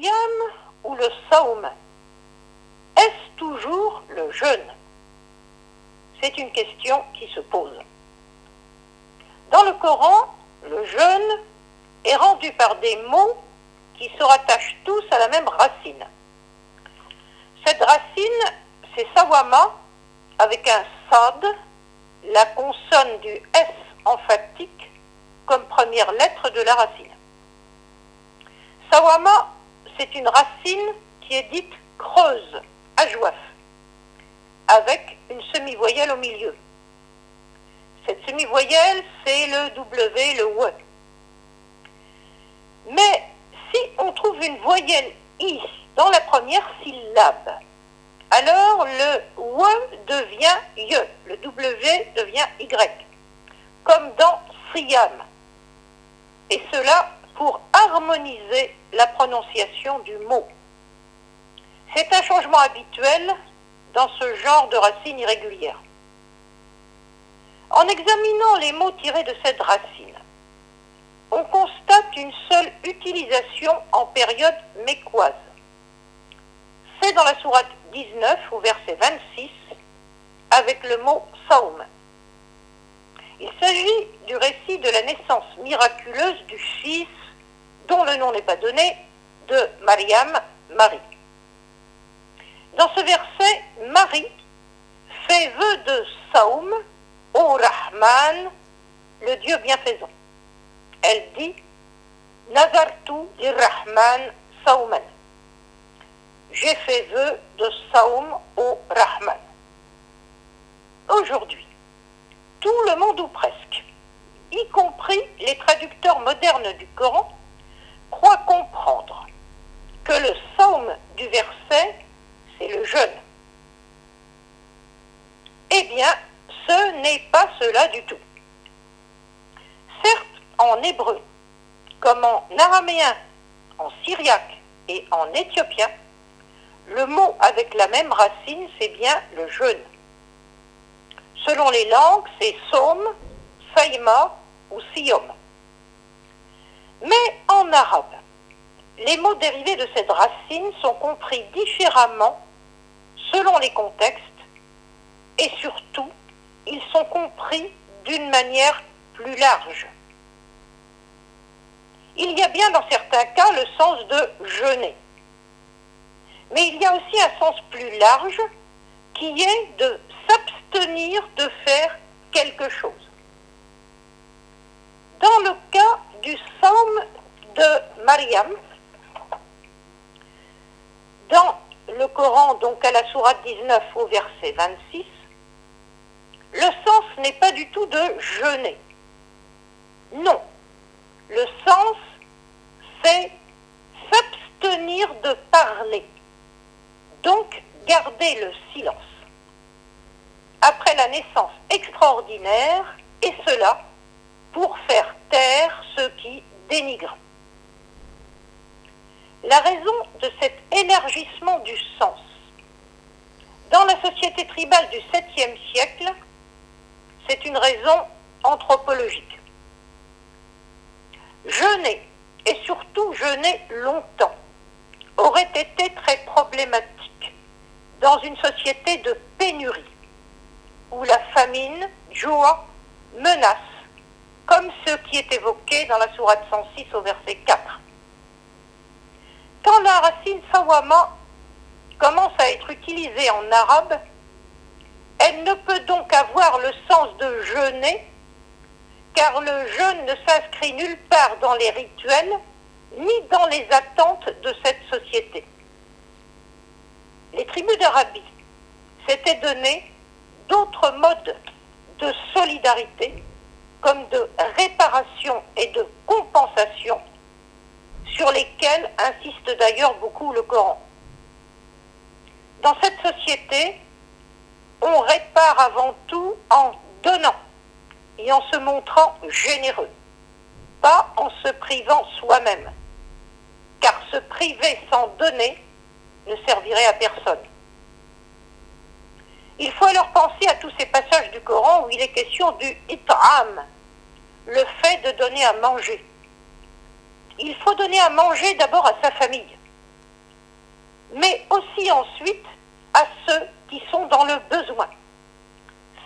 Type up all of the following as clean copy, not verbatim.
siyam ou le saum? Est-ce toujours le jeûne? C'est une question qui se pose. Dans le Coran, le jeûne est rendu par des mots qui se rattachent tous à la même racine. Cette racine, c'est sawama avec un sad, la consonne du S emphatique comme première lettre de la racine. Sawama, c'est une racine qui est dite creuse, ajwaf, avec une semi-voyelle au milieu. Cette semi-voyelle, c'est le W, le W. Mais si on trouve une voyelle I dans la première syllabe, alors le W devient Y, le W devient Y, comme dans Siyam. Et cela pour harmoniser la prononciation du mot. C'est un changement habituel dans ce genre de racines irrégulières. En examinant les mots tirés de cette racine, on constate une seule utilisation en période mécoise. C'est dans la sourate 19 au verset 26 avec le mot saum. Il s'agit du récit de la naissance miraculeuse du fils dont le nom n'est pas donné, de Mariam, Marie. Dans ce verset, Marie fait vœu de saum au Rahman, le Dieu bienfaisant. Elle dit « Nazartu lirrahman sauman » j'ai fait vœu de saum au Rahman. Aujourd'hui, tout le monde ou presque, y compris les traducteurs modernes du Coran, croient comprendre que le saum du verset, c'est le jeûne. Eh bien, ce n'est pas cela du tout. Certes, en hébreu, comme en araméen, en syriaque et en éthiopien, le mot avec la même racine, c'est bien le jeûne. Selon les langues, c'est saum, saïma ou siyom. Mais en arabe, les mots dérivés de cette racine sont compris différemment selon les contextes et surtout, ils sont compris d'une manière plus large. Il y a bien dans certains cas le sens de jeûner. Mais il y a aussi un sens plus large qui est de s'abstenir de faire quelque chose. Dans le cas du saum de Mariam, dans le Coran, donc à la sourate 19 au verset 26, le sens n'est pas du tout de jeûner. Non, le sens c'est s'abstenir de parler. Donc, garder le silence. Après la naissance extraordinaire, et cela pour faire taire ceux qui dénigrent. La raison de cet élargissement du sens, dans la société tribale du 7e siècle, c'est une raison anthropologique. Jeûner, et surtout jeûner longtemps, aurait été très problématique dans une société de pénurie, où la famine, joua, menace, comme ce qui est évoqué dans la sourate 106 au verset 4. Quand la racine sawama commence à être utilisée en arabe, elle ne peut donc avoir le sens de jeûner, car le jeûne ne s'inscrit nulle part dans les rituels, ni dans les attentes de cette société. Les tribus d'Arabie s'étaient donné d'autres modes de solidarité, comme de réparation et de compensation, sur lesquels insiste d'ailleurs beaucoup le Coran. Dans cette société, on répare avant tout en donnant et en se montrant généreux, pas en se privant soi-même, car se priver sans donner ne servirait à personne. Il faut alors penser à tous ces passages du Coran où il est question du it'am, le fait de donner à manger. Il faut donner à manger d'abord à sa famille, mais aussi ensuite à ceux qui sont dans le besoin.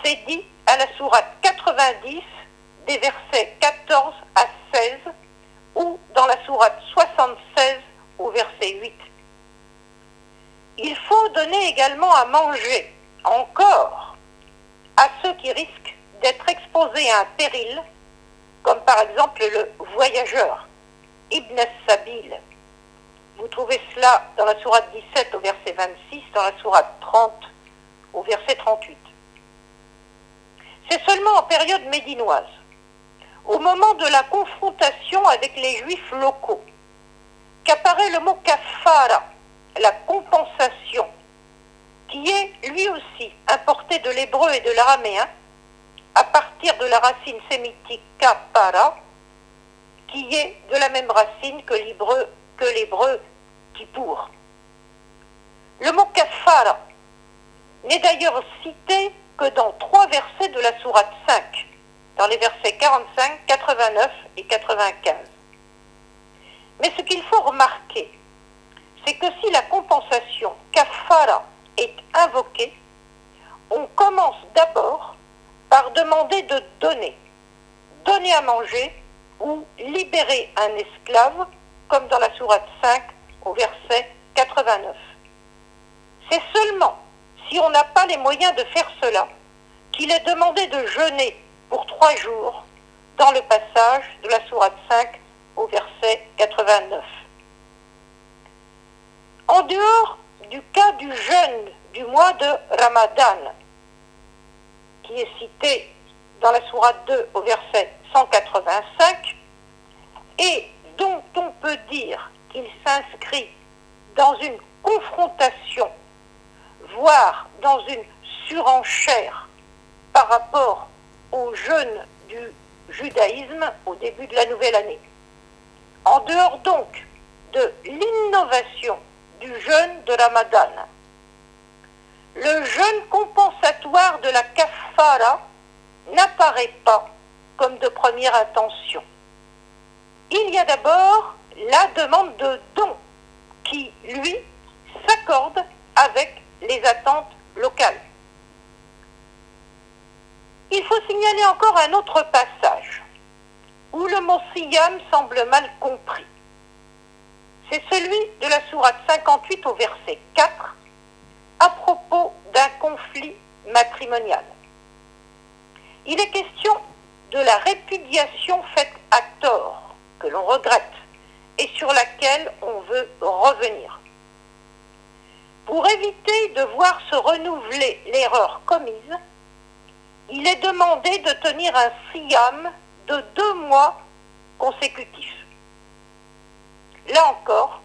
C'est dit à la sourate 90 des versets 14 à 16 ou dans la sourate 76 au verset 8. Il faut donner également à manger encore à ceux qui risquent d'être exposés à un péril, comme par exemple le voyageur, Ibn Sabil. Vous trouvez cela dans la sourate 17 au verset 26, dans la sourate 30 au verset 38. C'est seulement en période médinoise, au moment de la confrontation avec les juifs locaux, qu'apparaît le mot kafara, la compensation, qui est lui aussi importé de l'hébreu et de l'araméen, à partir de la racine sémitique kapara, qui est de la même racine que l'hébreu kippour. Le mot kafara n'est d'ailleurs cité que dans 3 versets de la sourate 5, dans les versets 45, 89 et 95. Mais ce qu'il faut remarquer, c'est que si la compensation kafara est invoquée, on commence d'abord par demander de donner à manger ou libérer un esclave, comme dans la sourate 5 au verset 89. C'est seulement si on n'a pas les moyens de faire cela qu'il est demandé de jeûner pour 3 jours dans le passage de la sourate 5 au verset 89. En dehors du cas du jeûne du mois de Ramadan, qui est cité dans la sourate 2 au verset 185, et dont on peut dire qu'il s'inscrit dans une confrontation, voire dans une surenchère par rapport au jeûne du judaïsme au début de la nouvelle année. En dehors donc de l'innovation du jeûne de Ramadan, le jeûne compensatoire de la kafara n'apparaît pas comme de première intention. Il y a d'abord la demande de don qui, lui, s'accorde avec les attentes locales. Il faut signaler encore un autre passage où le mot siyam semble mal compris. C'est celui de la sourate 58 au verset 4 à propos d'un conflit matrimonial. Il est question de la répudiation faite à tort, que l'on regrette et sur laquelle on veut revenir. Pour éviter de voir se renouveler l'erreur commise, il est demandé de tenir un siyam de 2 mois consécutifs. Là encore,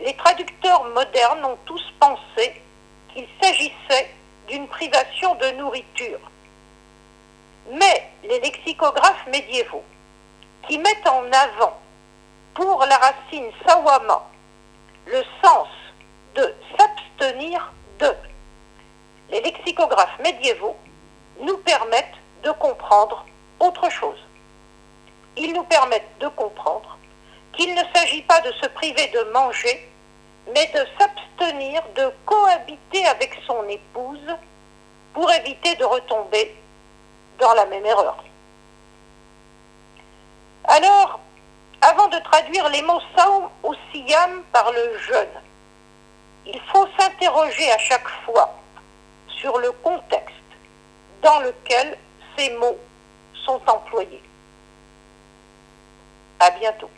les traducteurs modernes ont tous pensé qu'il s'agissait d'une privation de nourriture. Mais les lexicographes médiévaux, qui mettent en avant pour la racine sawama le sens de s'abstenir de, les lexicographes médiévaux nous permettent de comprendre autre chose. Ils nous permettent de comprendre qu'il ne s'agit pas de se priver de manger, mais de s'abstenir de cohabiter avec son épouse pour éviter de retomber dans la même erreur. Alors, avant de traduire les mots saum ou siyam par le jeûne, il faut s'interroger à chaque fois sur le contexte dans lequel ces mots sont employés. À bientôt.